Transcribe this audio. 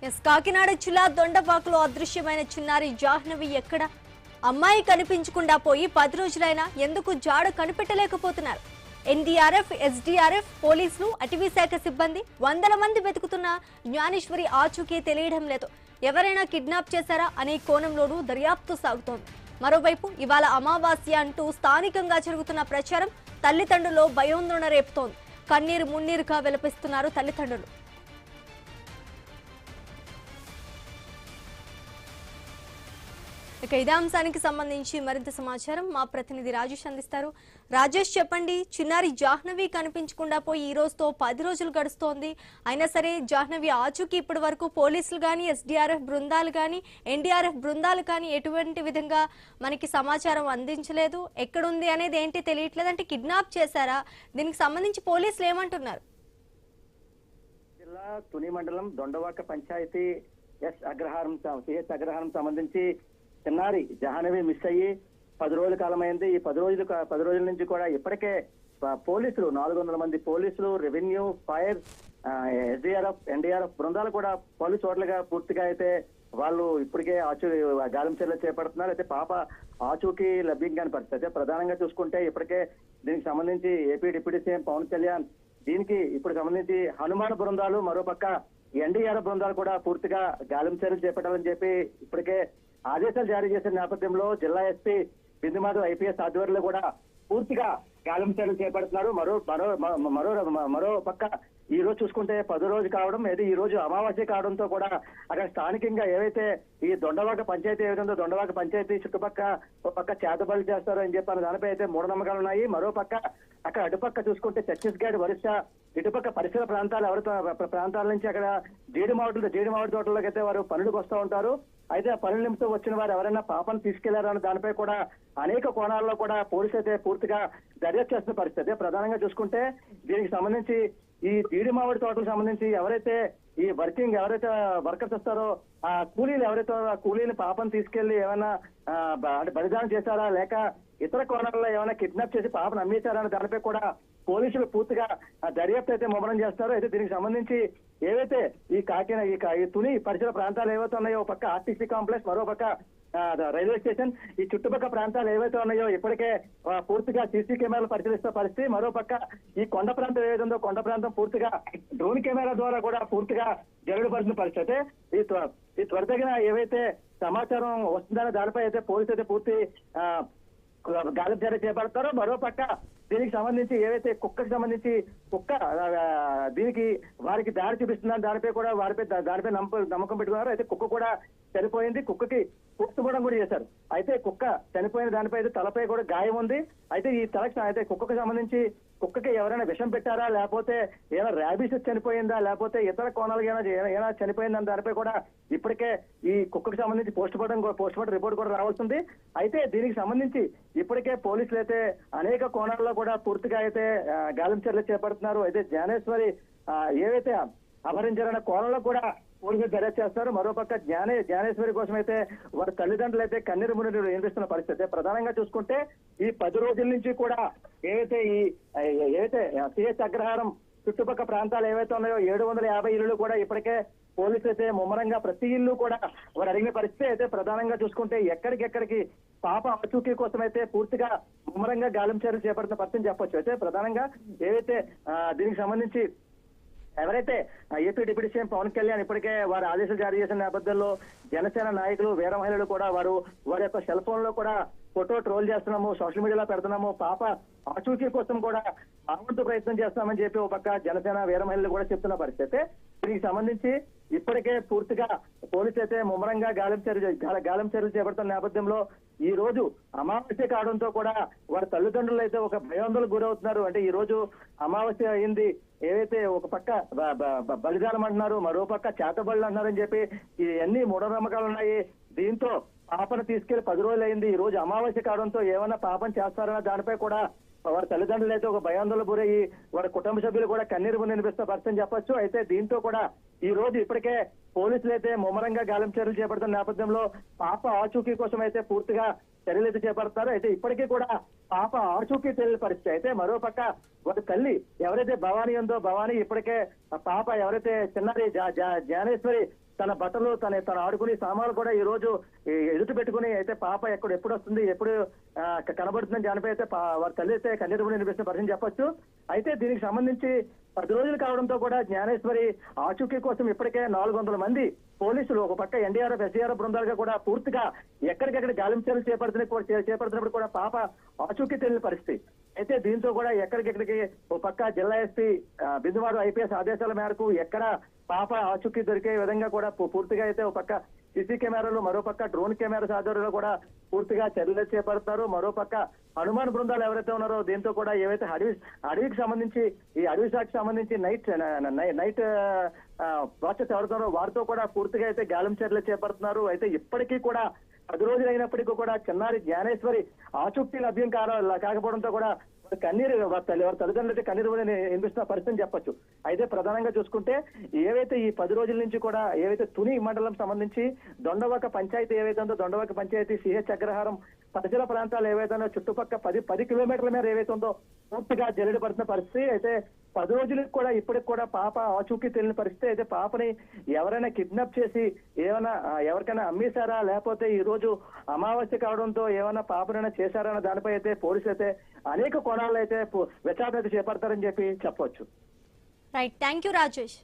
కాకినాడ జిల్లా దొండపాకలో అదృశ్యమైన చిన్నారి జాహ్నవి ఎక్కడ? అమ్మాయి కనిపించకుండా పోయి 10 రోజులైనా ఎందుకు జాడ కనిపెట్టలేకపోతున్నారు? ఎన్డీఆర్ఎఫ్, ఎస్డీఆర్ఎఫ్, పోలీసులు, అటవీ శాఖ సిబ్బంది వందల మంది వెతుకుతున్న జ్ఞానేశ్వరి ఆచూకీ తెలియడం లేదు. ఎవరైనా కిడ్నాప్ చేశారా అనే కోణంలోనూ దర్యాప్తు సాగుతోంది. మరోవైపు ఇవాళ అమావాస్య అంటూ స్థానికంగా జరుగుతున్న ప్రచారం తల్లిదండ్రుల్లో భయోందోళన రేపుతోంది. కన్నీరు మున్నీరుగా విలపిస్తున్నారు తల్లిదండ్రులు. ఇదే అంశానికి సంబంధించి మరింత సమాచారం మా ప్రతినిధి రాజేష్ అందిస్తారు. రాజేష్, చెప్పండి, చిన్నారి జాహ్నవి కనిపించకుండా పోయి ఈ రోజుతో 10 రోజులు గడుస్తోంది. అయినా సరే జాహ్నవి ఆచూకీ ఇప్పటి వరకు పోలీసులు కానీ, ఎస్డీఆర్ఎఫ్ బృందాలు కానీ, ఎన్డీఆర్ఎఫ్ బృందాలు కానీ ఎటువంటి విధంగా మనకి సమాచారం అందించలేదు. ఎక్కడుంది అనేది ఏంటి తెలియట్లేదు. అంటే కిడ్నాప్ చేశారా? దీనికి సంబంధించి పోలీసులు ఏమంటున్నారు? జిల్లా తుని మండలం దొండవాక పంచాయతీ సిహెచ్ అగ్రహారం సంబంధించి చిన్నారి జాహ్నవి మిస్ అయ్యి 10 రోజుల కాలమైంది. ఈ 10 రోజుల నుంచి కూడా ఇప్పటికే పోలీసులు 400 మంది పోలీసులు, రెవెన్యూ, ఫైర్, ఎస్డీఆర్ఎఫ్, ఎన్డీఆర్ఎఫ్ బృందాలు కూడా పలు చోట్లుగా పూర్తిగా అయితే వాళ్ళు ఇప్పటికే గాలింపు చర్యలు చేపడుతున్నారు. అయితే పాప ఆచూకీ లభ్యం కాని పరిస్థితి. ప్రధానంగా చూసుకుంటే ఇప్పటికే దీనికి సంబంధించి AP deputy CM Pawan Kalyan దీనికి ఇప్పుడు సంబంధించి హనుమాన్ బృందాలు, మరోపక్క ఎన్డీఆర్ఎఫ్ బృందాలు కూడా పూర్తిగా గాలింపు చర్యలు చేపట్టాలని చెప్పి ఇప్పటికే ఆదేశాలు జారీ చేసిన నేపథ్యంలో జిల్లా ఎస్పీ బిందుమాధవ్ ఐపీఎస్ ఆధ్వర్యంలో కూడా పూర్తిగా గాలింపు చర్యలు చేపడుతున్నారు. మరో పక్క ఈ రోజు చూసుకుంటే 10 రోజు కావడం, ఈ రోజు అమావాస్య కావడంతో కూడా అక్కడ స్థానికంగా ఏవైతే ఈ దొండవాక పంచాయతీ ఏదైతుందో దొండవాక పంచాయతీ చుట్టుపక్క పక్క చేతబడులు చేస్తారు అని చెప్పి దానిపై అయితే మూఢనమ్మకాలు ఉన్నాయి. మరో పక్క అక్కడ అటుపక్క చూసుకుంటే ఛత్తీస్గఢ్, ఒరిస్సా ఇటుపక్క పరిసర ప్రాంతాల నుంచి అక్కడ జీడి మామిడి తోటల్లోకి అయితే వారు పనులకు వస్తూ ఉంటారు. అయితే ఆ పనుల నిమిత్తం వచ్చిన వారు ఎవరైనా పాపను తీసుకెళ్లారని దానిపై కూడా అనేక కోణాల్లో కూడా పోలీసు అయితే పూర్తిగా దర్యాప్తు చేస్తున్న పరిస్థితి. ప్రధానంగా చూసుకుంటే దీనికి సంబంధించి ఈ జీడి మామిడి తోటలకు సంబంధించి ఎవరైతే ఈ వర్కర్స్ వస్తారో ఆ కూలీలు ఎవరైతే ఆ కూలీని పాపను తీసుకెళ్లి ఏమైనా బలిదానం చేశారా, లేక ఇతర కోణాల్లో ఏమైనా కిడ్నాప్ చేసి పాపను అమ్మేశారా అనే దానిపై కూడా పోలీసులు పూర్తిగా దర్యాప్తు అయితే ముమ్మరం చేస్తారు. అయితే దీనికి సంబంధించి ఏవైతే ఈ తుని పరిసర ప్రాంతాలు ఏవైతే ఉన్నాయో, ఒక పక్క ఆర్టీసీ కాంప్లెక్స్, మరో పక్క రైల్వే స్టేషన్, ఈ చుట్టుపక్కల ప్రాంతాలు ఏవైతే ఉన్నాయో ఇప్పటికే పూర్తిగా సీసీ కెమెరాలు పరిశీలిస్తున్న పరిస్థితి. మరో పక్క ఈ కొండ ప్రాంతం ఏదైతుందో కొండ ప్రాంతం పూర్తిగా డ్రోన్ కెమెరా ద్వారా కూడా పూర్తిగా జరుగుపడుతున్న పరిస్థితి. ఈ త్వరితగిన ఏవైతే సమాచారం వస్తుందనే దానిపై అయితే పోలీసు అయితే పూర్తి గాలింపు చర్య చేపడతారో. మరో పక్క దీనికి సంబంధించి ఏవైతే కుక్కకి సంబంధించి దీనికి వారికి దారి చూపిస్తుందని దానిపై కూడా దానిపై నమ్మకం పెట్టుకున్నారు. అయితే కుక్క కూడా చనిపోయింది. కుక్కకి పోస్టుమార్టం కూడా చేశారు. అయితే కుక్క చనిపోయిన దానిపై అయితే తలపై కూడా గాయం ఉంది. అయితే ఈ అయితే కుక్కకు సంబంధించి కుక్కకి ఎవరైనా విషం పెట్టారా, లేకపోతే ఏమైనా ర్యాబీస్ చనిపోయిందా, లేకపోతే ఇతర కోణాలు ఏమైనా చనిపోయిందని దానిపై కూడా ఇప్పటికే ఈ కుక్కకు సంబంధించి పోస్టుమార్టం రిపోర్ట్ కూడా రావాల్సింది. అయితే దీనికి సంబంధించి ఇప్పటికే పోలీసులు అయితే అనేక కోణాల్లో కూడా పూర్తిగా అయితే గాలింపు చర్యలు చేపడుతున్నారు. అయితే జ్ఞానేశ్వరి ఏవైతే అపహరించారన్న కోణంలో కూడా పోలీసులు దర్యాప్తు చేస్తారు. మరోపక్క జ్ఞానేశ్వరి కోసం అయితే వారి తల్లిదండ్రులు అయితే కన్నీరు మున్నీరు వినిపిస్తున్న పరిస్థితి. ప్రధానంగా చూసుకుంటే ఈ 10 రోజుల నుంచి కూడా ఏవైతే సిహెచ్ అగ్రహారం చుట్టుపక్కల ప్రాంతాలు ఏవైతే ఉన్నాయో 750 ఇళ్లు కూడా ఇప్పటికే పోలీసులు అయితే ముమ్మరంగా ప్రతి ఇల్లు కూడా వారు అడిగిన పరిస్థితి. అయితే ప్రధానంగా చూసుకుంటే ఎక్కడికెక్కడికి పాప ఆచూకీ కోసం అయితే పూర్తిగా ముమ్మరంగా గాలింపు చర్యలు చేపడుతున్న పరిస్థితి చెప్పొచ్చు. అయితే ప్రధానంగా ఏవైతే దీనికి సంబంధించి ఎవరైతే AP deputy CM Pawan Kalyan ఇప్పటికే వారి ఆదేశాలు జారీ చేసిన నేపథ్యంలో జనసేన నాయకులు, వీర మహిళలు కూడా వారి యొక్క సెల్ ఫోన్ లో కూడా ఫోటో ట్రోల్ చేస్తున్నాము, సోషల్ మీడియాలో పెడుతున్నాము, పాప ఆచూకీ కోసం కూడా ఆవంతు ప్రయత్నం చేస్తామని చెప్పి ఒక పక్క జనసేన వీర మహిళలు కూడా చెప్తున్న పరిస్థితి. దీనికి సంబంధించి ఇప్పటికే పూర్తిగా పోలీసు అయితే ముమ్మరంగా గాలింపు చర్యలు చేపడుతున్న నేపథ్యంలో ఈ రోజు అమావాస్య కావడంతో కూడా వారి తల్లిదండ్రులు అయితే ఒక భయాందోళనకు గురవుతున్నారు. అంటే ఈ రోజు అమావాస్య అయింది, ఏవైతే ఒక పక్క బలిదానం అంటున్నారు, మరో పక్క చేతబడులు అంటున్నారని చెప్పి ఇవన్నీ మూఢనమ్మకాలు ఉన్నాయి. దీంతో పాపను తీసుకెళ్లి 10 రోజులు అయింది. ఈ రోజు అమావాస్య కావడంతో ఏమైనా పాపం చేస్తారన్న దానిపై కూడా వారి తల్లిదండ్రులు అయితే ఒక భయాందోళన గురయ్యి వారి కుటుంబ సభ్యులు కూడా కన్నీరు వినిపిస్తున్న పరిస్థితి చెప్పొచ్చు. అయితే దీంతో కూడా ఈ రోజు ఇప్పటికే పోలీసులు అయితే ముమ్మరంగా గాలింపు చర్యలు చేపడుతున్న నేపథ్యంలో పాప ఆచూకీ కోసం అయితే పూర్తిగా చర్యలు అయితే చేపడతారు. అయితే ఇప్పటికీ కూడా పాప ఆచూకీ తెలియని పరిస్థితి. అయితే మరో పక్క ఒక తల్లి ఎవరైతే భవానీ ఉందో, భవానీ ఇప్పటికే పాప ఎవరైతే చిన్నారి జ్ఞానేశ్వరి తన బట్టలు తన ఆడుకుని సామాన్లు కూడా ఈ రోజు ఎదుటి పెట్టుకుని అయితే పాప ఎప్పుడు వస్తుంది ఎప్పుడు కనబడుతుందని జానిపై అయితే వారి తల్లి అయితే కన్నీరు వినిపిస్తున్న పరిస్థితి చెప్పొచ్చు. అయితే దీనికి సంబంధించి 10 రోజులు కావడంతో కూడా జ్ఞానేశ్వరి ఆచూకీ కోసం ఇప్పటికే 400 మంది పోలీసులు ఒక పక్క ఎన్డీఆర్ఎఫ్ ఎస్డీఆర్ఎఫ్ బృందాలుగా కూడా పూర్తిగా ఎక్కడికెక్కడ గాలింపు చర్యలు చేపడుతున్నప్పుడు కూడా పాప ఆచూకీ తెలియని పరిస్థితి. అయితే దీంతో కూడా ఎక్కడికెక్కడికి ఒక పక్క జిల్లా ఎస్పీ బిందువారు ఐపీఎస్ ఆదేశాల మేరకు ఎక్కడ పాప ఆచూకీ దొరికే విధంగా కూడా పూర్తిగా అయితే ఒక పక్క సీసీ కెమెరాలు, మరోపక్క డ్రోన్ కెమెరాస్ ఆధ్వర్యంలో కూడా పూర్తిగా చర్యలు చేపడతారు. మరోపక్క హనుమాన్ బృందాలు ఎవరైతే ఉన్నారో దీంతో కూడా ఏవైతే అడవికి సంబంధించి ఈ అడవి శాఖకి సంబంధించి నైట్ వాచెస్ ఎవరుతారో వారితో కూడా పూర్తిగా అయితే గాలింపు చర్యలు చేపడుతున్నారు. అయితే ఇప్పటికీ కూడా 10 రోజులు అయినప్పటికీ కూడా చిన్నారి జ్ఞానేశ్వరి ఆచూకీ లభ్యం కాకపోవడంతో కూడా కన్నీరు వారి తల్లిదండ్రులు అయితే కన్నీరు వినిపిస్తున్న పరిస్థితిని చెప్పొచ్చు. అయితే ప్రధానంగా చూసుకుంటే ఏవైతే ఈ 10 రోజుల నుంచి కూడా ఏవైతే తుని మండలం సంబంధించి దొండవాక పంచాయతీ ఏవైతే ఉందో దొండవాక పంచాయతీ సిహెచ్ అగ్రహారం పరిసర ప్రాంతాలు ఏవైతే ఉందో చుట్టుపక్కల 10 కిలోమీటర్ల మేర ఏవైతే ఉందో పూర్తిగా జల్లెడ పడుతున్న పరిస్థితి. అయితే 10 రోజులకు కూడా ఇప్పటికి కూడా పాప ఆచూకీ తెలియని పరిస్థితి. అయితే పాపని ఎవరైనా కిడ్నాప్ చేసి ఏమైనా ఎవరికైనా అమ్మేశారా, లేకపోతే ఈ రోజు అమావాస్య కావడంతో ఏమైనా పాపనైనా చేశారన్న దానిపై అయితే పోలీసులు అయితే అనేక కోణాలు అయితే విచారణ చేపడతారని చెప్పి చెప్పవచ్చు. Right, thank you Rajesh.